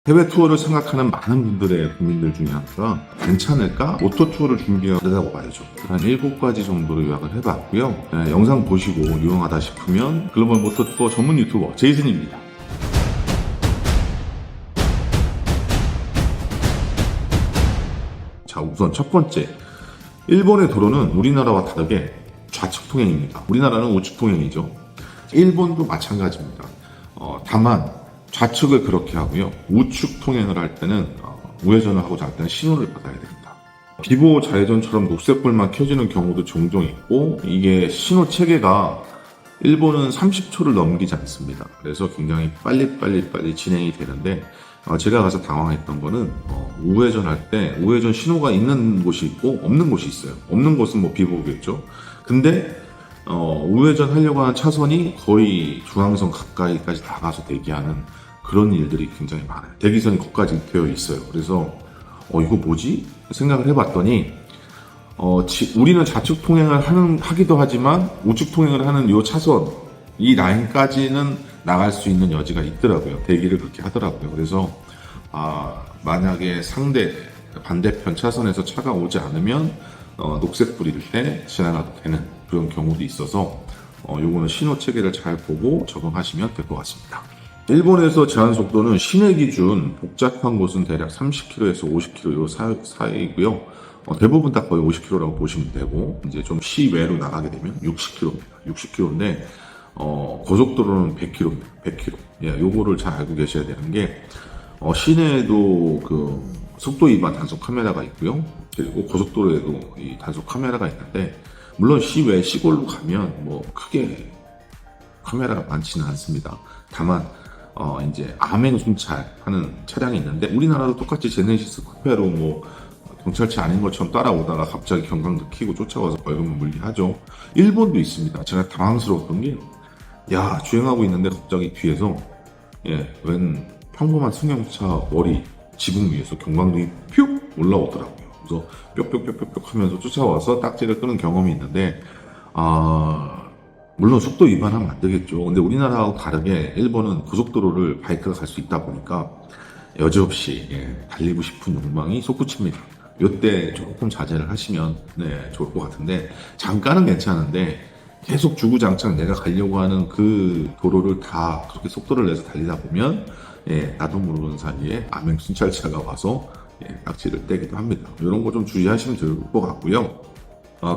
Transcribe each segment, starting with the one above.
해외 투어를 생각하는 많은 분들의 고민들 중에 하나가 괜찮을까? 오토 투어를 준비하려고 봐야죠. 한 7가지 정도로 요약을 해봤고요. 영상 보시고 유용하다 싶으면 글로벌 모토 투어 전문 유튜버 제이슨입니다. 자, 우선 첫 번째. 일본의 도로는 우리나라와 다르게 좌측 통행입니다. 우리나라는 우측 통행이죠. 일본도 마찬가지입니다. 다만 좌측을 그렇게 하고요. 우측 통행을 할 때는 우회전을 하고자 할 때는 신호를 받아야 됩니다. 비보 좌회전처럼 녹색불만 켜지는 경우도 종종 있고 이게 신호 체계가 일본은 30초를 넘기지 않습니다. 그래서 굉장히 빨리 진행이 되는데 제가 가서 당황했던 거는 우회전할 때 우회전 신호가 있는 곳이 있고 없는 곳이 있어요. 없는 곳은 뭐 비보겠죠. 근데 우회전 하려고 하는 차선이 거의 중앙선 가까이까지 나가서 대기하는 그런 일들이 굉장히 많아요. 대기선이 거기까지 되어 있어요. 그래서 이거 뭐지? 생각을 해봤더니 우리는 좌측 통행을 하기도 하지만 우측 통행을 하는 이 차선, 이 라인까지는 나갈 수 있는 여지가 있더라고요. 대기를 그렇게 하더라고요. 그래서 만약에 반대편 차선에서 차가 오지 않으면 녹색불일 때 지나가도 되는 그런 경우도 있어서 요거는 신호 체계를 잘 보고 적응하시면 될 것 같습니다. 일본에서 제한 속도는 시내 기준 복잡한 곳은 대략 30km에서 50km 요 사이고요. 대부분 다 거의 50km라고 보시면 되고 이제 좀 시외로 나가게 되면 60km입니다. 60km인데 고속도로는 100km입니다. 100km. 예, 요거를 잘 알고 계셔야 되는 게 시내에도 그 속도 위반 단속 카메라가 있고요. 그리고 고속도로에도 이 단속 카메라가 있는데 물론 시외 시골로 가면 뭐 크게 카메라가 많지는 않습니다. 다만 이제 암행 순찰하는 차량이 있는데 우리나라도 똑같이 제네시스 쿠페로 뭐 경찰차 아닌 것처럼 따라오다가 갑자기 경광등 켜고 쫓아와서 벌금을 물리하죠. 일본도 있습니다. 제가 당황스러웠던 게 주행하고 있는데 갑자기 뒤에서 웬 평범한 승용차 머리 지붕 위에서 경광등이 퓨 올라오더라고요. 그래서 뾱뾱뾱뾱 하면서 쫓아와서 딱지를 끄는 경험이 있는데 물론 속도 위반하면 안 되겠죠. 근데 우리나라하고 다르게 일본은 고속도로를 바이크가 갈 수 있다 보니까 여지없이 달리고 싶은 욕망이 솟구칩니다. 이때 조금 자제를 하시면 좋을 것 같은데 잠깐은 괜찮은데 계속 주구장창 내가 가려고 하는 그 도로를 다 그렇게 속도를 내서 달리다 보면 나도 모르는 사이에 암행 순찰차가 와서 딱지를 떼기도 합니다. 이런 거 좀 주의하시면 될 것 같고요.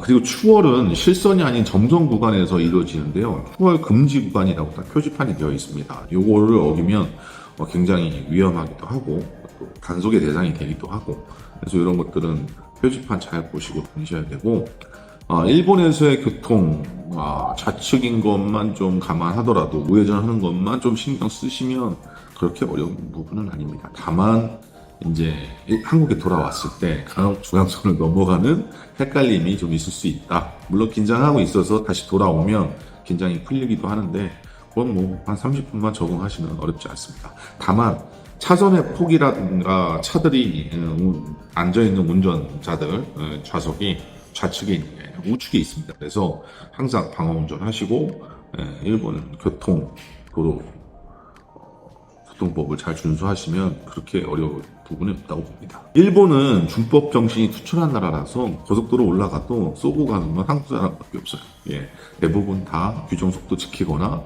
그리고 추월은 실선이 아닌 점선 구간에서 이루어지는데요. 추월 금지 구간이라고 딱 표지판이 되어 있습니다. 요거를 어기면 굉장히 위험하기도 하고 또 단속의 대상이 되기도 하고 그래서 이런 것들은 표지판 잘 보시고 다니셔야 되고 일본에서의 교통 좌측인 것만 좀 감안하더라도 우회전하는 것만 좀 신경 쓰시면 그렇게 어려운 부분은 아닙니다. 다만 이제 한국에 돌아왔을 때 중앙선을 넘어가는 헷갈림이 좀 있을 수 있다. 물론 긴장하고 있어서 다시 돌아오면 긴장이 풀리기도 하는데 그건 뭐 한 30분만 적응하시면 어렵지 않습니다. 다만 차선의 폭이라든가 차들이 앉아있는 운전자들 좌석이 좌측에 있는 게 아니라 우측에 있습니다. 그래서 항상 방어운전 하시고 일본 교통법을 잘 준수하시면 그렇게 어려운 부분이 없다고 봅니다. 일본은 준법 정신이 투철한 나라라서 고속도로 올라가도 쏘고 가는 건 한국 사람밖에 없어요. 대부분 다 규정 속도 지키거나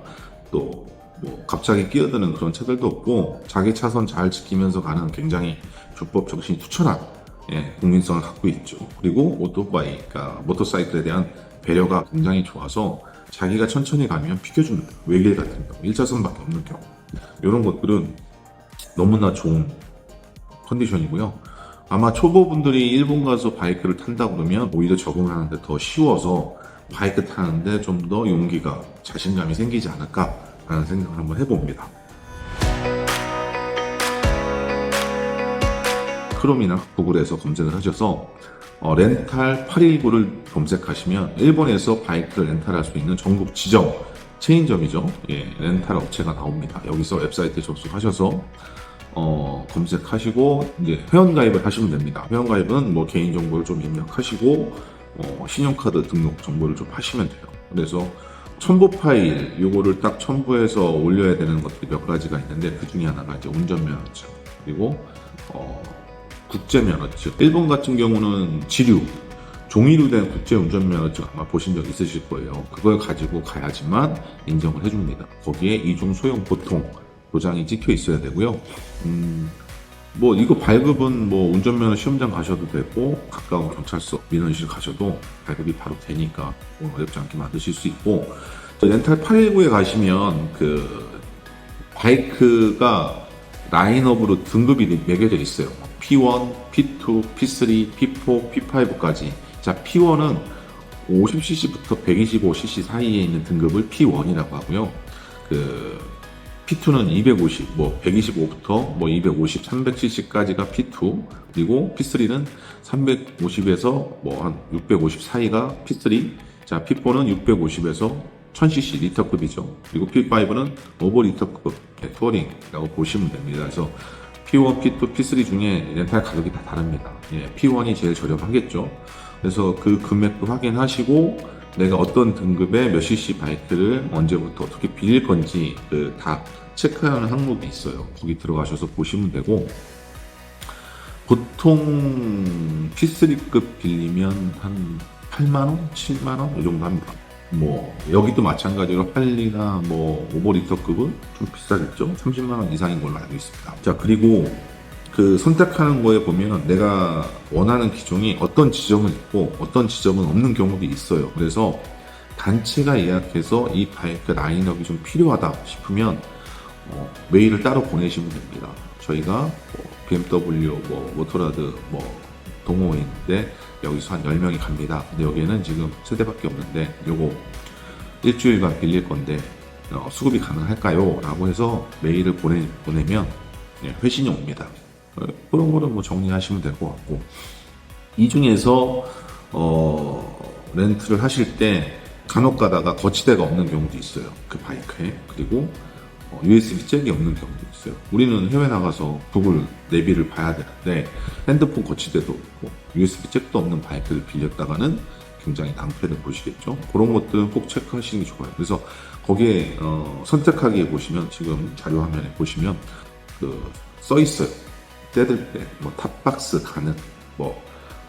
또 뭐 갑자기 끼어드는 그런 차들도 없고 자기 차선 잘 지키면서 가는 굉장히 준법 정신이 투철한 국민성을 갖고 있죠. 그리고 그러니까 모터사이클에 대한 배려가 굉장히 좋아서 자기가 천천히 가면 비켜줍니다. 외길 같은 경우 1차선밖에 없는 경우 이런 것들은 너무나 좋은 컨디션이고요. 아마 초보분들이 일본 가서 바이크를 탄다 그러면 오히려 적응을 하는데 더 쉬워서 바이크 타는데 좀 더 용기가 자신감이 생기지 않을까라는 생각을 한번 해봅니다. 크롬이나 구글에서 검색을 하셔서 렌탈 819를 검색하시면 일본에서 바이크를 렌탈할 수 있는 전국 지정 체인점이죠. 렌탈 업체가 나옵니다. 여기서 웹사이트에 접속하셔서 검색하시고 이제 회원가입을 하시면 됩니다. 회원가입은 뭐 개인정보를 좀 입력하시고 신용카드 등록 정보를 좀 하시면 돼요. 그래서 첨부 파일 요거를 딱 첨부해서 올려야 되는 것들이 몇 가지가 있는데 그 중에 하나가 이제 운전면허증 그리고 국제면허증. 일본 같은 경우는 지류, 종이로 된 국제운전면허증 아마 보신 적 있으실 거예요. 그걸 가지고 가야지만 인정을 해줍니다. 거기에 이중 소형 보통 도장이 찍혀 있어야 되고요. 뭐 이거 발급은 뭐 운전면허 시험장 가셔도 되고 가까운 경찰서 민원실 가셔도 발급이 바로 되니까 뭐 어렵지 않게 만드실 수 있고, 렌탈 819에 가시면 그 바이크가 라인업으로 등급이 매겨져 있어요. P1, P2, P3, P4, P5까지. 자, P1은 50cc부터 125cc 사이에 있는 등급을 P1이라고 하고요. 그 P2는 250, 뭐 125부터 뭐 250, 300cc까지가 P2, 그리고 P3는 350에서 뭐 한 650 사이가 P3. 자, P4는 650에서 1000cc 리터급이죠. 그리고 P5는 오버리터급 투어링이라고 보시면 됩니다. 그래서 P1, P2, P3 중에 렌탈 가격이 다 다릅니다. 예, P1이 제일 저렴하겠죠. 그래서 그 금액도 확인하시고 내가 어떤 등급의 몇 cc 바이크를 언제부터 어떻게 빌릴 건지 그 다 체크하는 항목이 있어요. 거기 들어가셔서 보시면 되고, 보통 P3급 빌리면 한 8만원, 7만원 이 정도 합니다. 뭐 여기도 마찬가지로 할리나 뭐 오버리터급은 좀 비싸겠죠. 30만원 이상인 걸로 알고 있습니다. 자, 그리고 그 선택하는 거에 보면 내가 원하는 기종이 어떤 지점은 있고 어떤 지점은 없는 경우도 있어요. 그래서 단체가 예약해서 이 바이크 라인업이 좀 필요하다 싶으면 메일을 따로 보내시면 됩니다. 저희가 BMW, 뭐 모토라드, 뭐 동호회인데 여기서 한 10명이 갑니다. 근데 여기에는 지금 세대밖에 없는데 요거 일주일간 빌릴 건데 수급이 가능할까요? 라고 해서 메일을 보내면 회신이 옵니다. 그런 거는 뭐 정리하시면 될 것 같고, 이 중에서 렌트를 하실 때 간혹 가다가 거치대가 없는 경우도 있어요. 그 바이크에. 그리고 USB 잭이 없는 경우도 있어요. 우리는 해외 나가서 구글 내비를 봐야 되는데 핸드폰 거치대도 없고 USB 잭도 없는 바이크를 빌렸다가는 굉장히 낭패를 보시겠죠. 그런 것들은 꼭 체크하시는 게 좋아요. 그래서 거기에 선택하기에 보시면 지금 자료 화면에 보시면 써 있어요. 떼들 때 뭐 탑박스 가능, 뭐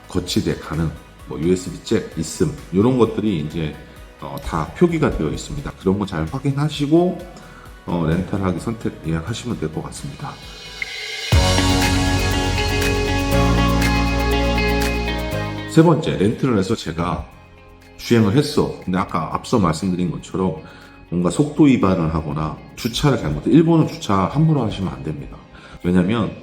거치대 가능, 뭐 USB 잭 있음, 이런 것들이 이제 다 표기가 되어 있습니다. 그런 거 잘 확인하시고 렌탈하기 선택 예약하시면 될 것 같습니다. 세 번째, 렌트를 해서 제가 주행을 했어. 근데 아까 앞서 말씀드린 것처럼 뭔가 속도 위반을 하거나 주차를 잘못해. 일본은 주차 함부로 하시면 안 됩니다. 왜냐면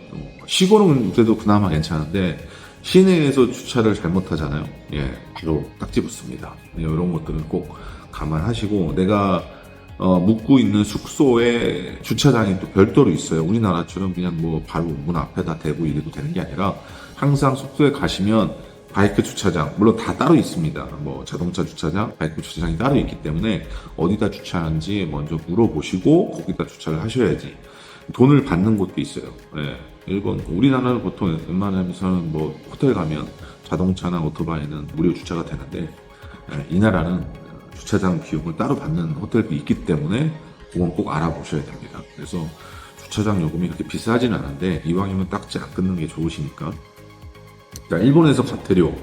시골은 그래도 그나마 괜찮은데 시내에서 주차를 잘못하잖아요. 예, 바로 딱지 붙습니다. 이런 것들은 꼭 감안하시고, 내가 묵고 있는 숙소에 주차장이 또 별도로 있어요. 우리나라처럼 그냥 뭐 바로 문 앞에다 대고 이래도 되는 게 아니라 항상 숙소에 가시면 바이크 주차장, 물론 다 따로 있습니다. 뭐 자동차 주차장, 바이크 주차장이 따로 있기 때문에 어디다 주차하는지 먼저 물어보시고 거기다 주차를 하셔야지. 돈을 받는 곳도 있어요. 예, 일본, 우리나라는 보통 웬만하면서는 뭐 호텔 가면 자동차나 오토바이는 무료 주차가 되는데, 이 나라는 주차장 비용을 따로 받는 호텔도 있기 때문에 그건 꼭 알아보셔야 됩니다. 그래서 주차장 요금이 그렇게 비싸지는 않은데 이왕이면 딱지 안 끊는 게 좋으시니까. 자, 일본에서 과태료.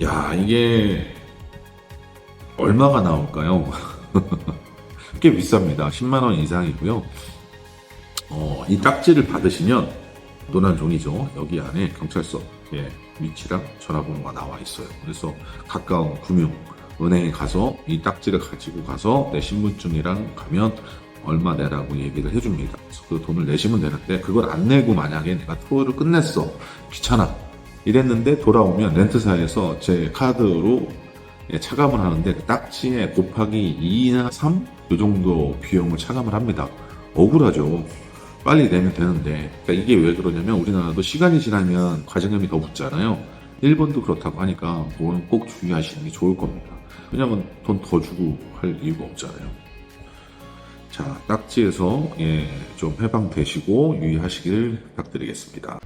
야, 이게 얼마가 나올까요? 꽤 비쌉니다. 10만원 이상이고요. 이 딱지를 받으시면 노란 종이죠. 여기 안에 경찰서 위치랑 전화번호가 나와 있어요. 그래서 가까운 금융은행에 가서 이 딱지를 가지고 가서 내 신분증이랑 가면 얼마 내라고 얘기를 해줍니다. 그래서 그 돈을 내시면 되는데, 그걸 안 내고 만약에 내가 투어를 끝냈어, 귀찮아 이랬는데 돌아오면 렌트사에서 제 카드로 차감을 하는데 그 딱지에 곱하기 2나 3? 이 정도 비용을 차감을 합니다. 억울하죠. 빨리 내면 되는데. 그러니까 이게 왜 그러냐면 우리나라도 시간이 지나면 과징금이 더 붙잖아요. 일본도 그렇다고 하니까 그거는 꼭 주의하시는 게 좋을 겁니다. 왜냐면 돈 더 주고 할 이유가 없잖아요. 자, 딱지에서 좀 해방되시고 유의하시길 부탁드리겠습니다.